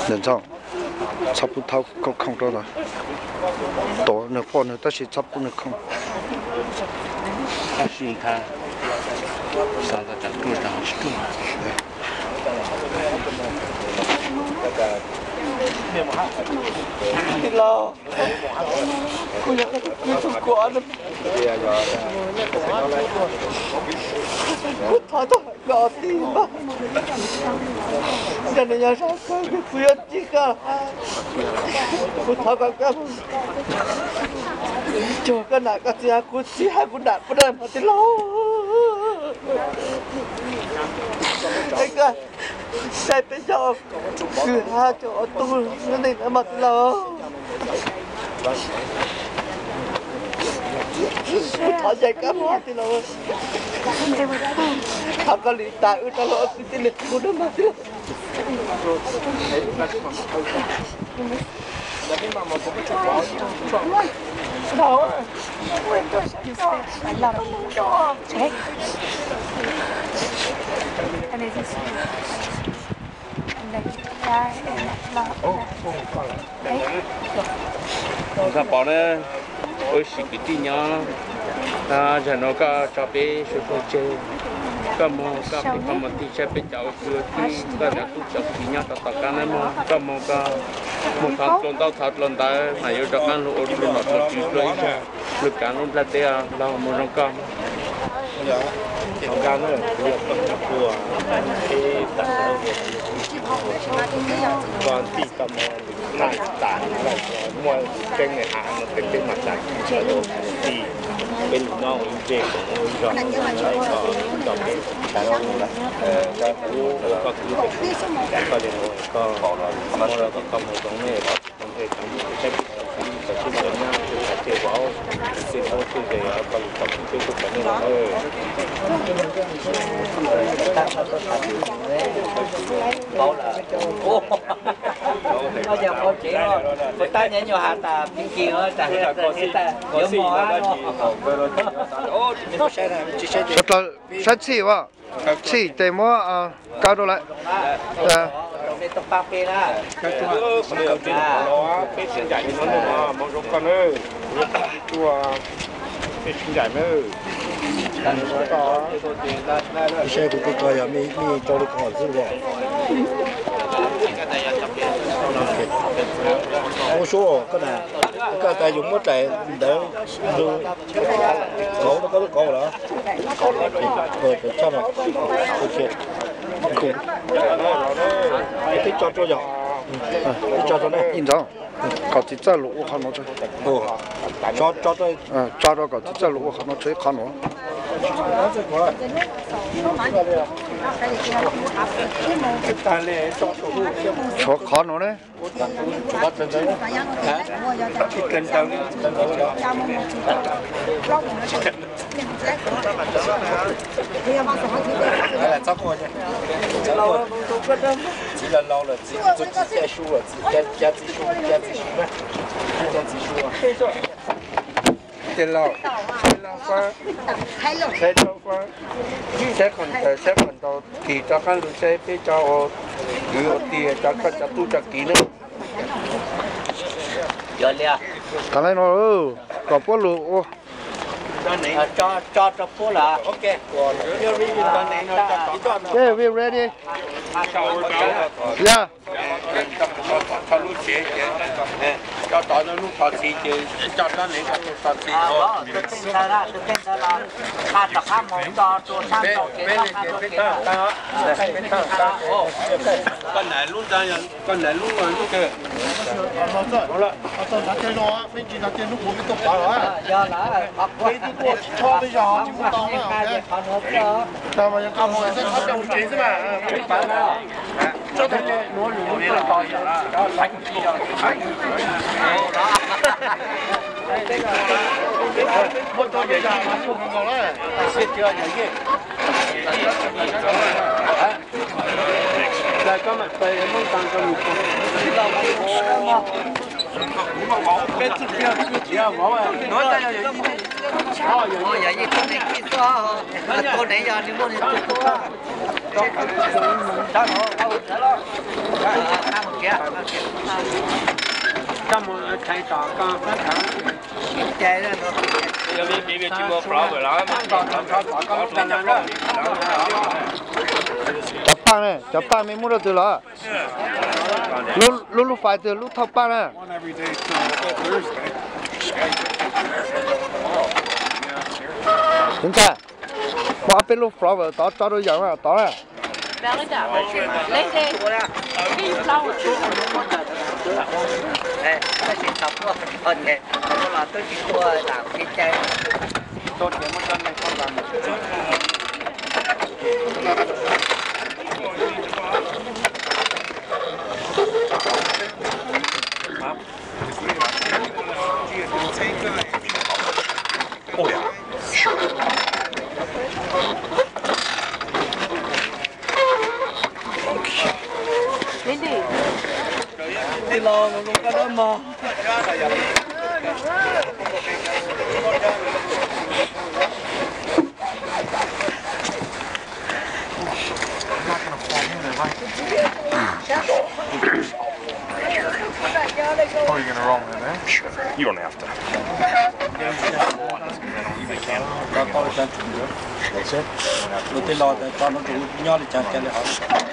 人造，差不多空到了，多那包呢，但是差不多空。他是他，啥个在路上是住。Lo, cô nhắc cô chụp quả đó. Cô tháo thôi, gõ tim mà. Giờ này nhà sao cái cô nhắc chứ cả. Cô tháo cái cho cái nào cái gì cô chỉ hai cô đặt cô đem mà thì lo. Anh ơi. Saya pencet ke cho tu nanti amat lah. Ajar kamu hati lah. Kakak lihat itu kalau kita lihat mudah mati lah. Tapi mama tu cuba. Tahu? Cek. Ini sih. Cái bỏ nó ôi xịt cái tí nhá, ta giờ nó có cho bé số số chơi, có mò có bị có một tí chơi bé cháu chưa tí, có là cũng cho tí nhá tao cái này mò, có mò có một thằng lon tao mà yêu cho cái lỗ lỗ nó cho tí rồi, lực cả nó là thế à, là một nó con. Hiện ra nó là việc của cái tảng còn thì cầm lại tảng lại mua cái này hàng nó cái mặt này thì bên nó về cũng cho cái cái cú có cái có điện có họ nó là có công một công nghệ công nghệ cái cái chuyện nha cái chế bảo cái ô tô để có có cái cái này là bảo là bây giờ con chỉ có tay nhảy nhỏ hạt ta bên kia nó ta giống mò nó nó sẽ là chỉ sẽ sát chi wa, chi để mua cao độ lại. để tập bạc kia đó. cái nó cái chân chạy nó mà mong giống con ơi chua cái chân chạy nữa cái xe của tôi giờ mi cho được hỏi gì vậy? Một số cái này cái ta dùng một chạy để cổ nó có cái cổ đó rồi để cho nó ok cái cho nhỏ cho nó in rõ có chỉ cho lũ họ nó chơi cho tôi cho đó có chỉ cho lũ họ nó chơi khó nó cho khó nó đấy cần tao là chắc qua chứ chỉ là lâu là chỉ加书了加技术电脑花sẽ còn đầu thì cho các lũ xe phía cho gửi tiền cho các cháu tu cho kỹ nữa giờ liền cái này nó có bao lũ cho phố là ok yeah we ready yeah cho lũ xe cho tao nó lũ tao xí chứ cho nó lấy cho tao xí tôi tin là hai tập hai món cho tôi sang đầu cái con này luôn ra con này luôn cái好了到哪天咯飞机哪天如果没到跑啊giờ là飞机过超没少就不到了那么要看我这他叫谁是吧这他罗鲁没了到呀然后来机了我到这家就很高了这叫人家là có mặt về muốn tăng cho lụt cái chữ kia nói ta giờ gì giờ gì con này kia to con này giờ đi mua thì to đó nó ta một kia ta một thay trò con phát thẳng chạy ra nó有啲俾佢轉個 flower 啦，chập ba này chập ba mấy mua được từ đó lúc phải từ lúc thấp ba này chính xác bỏ bên lúc flower đó cho đôi dạng là đó này lấy đi cái lâu cái chuyện tập đó còn thế nó là tôi chỉ qua làm cái chơi tôi chỉ muốn chân này không làm Oh yeah, sure. lấy đi đi lo mà không có đó mà Are you gonna roll in there? Sure. You don't have to. có chân được. Đấy chứ. Tôi lo cho nó đủ nhỏ để cho cái này.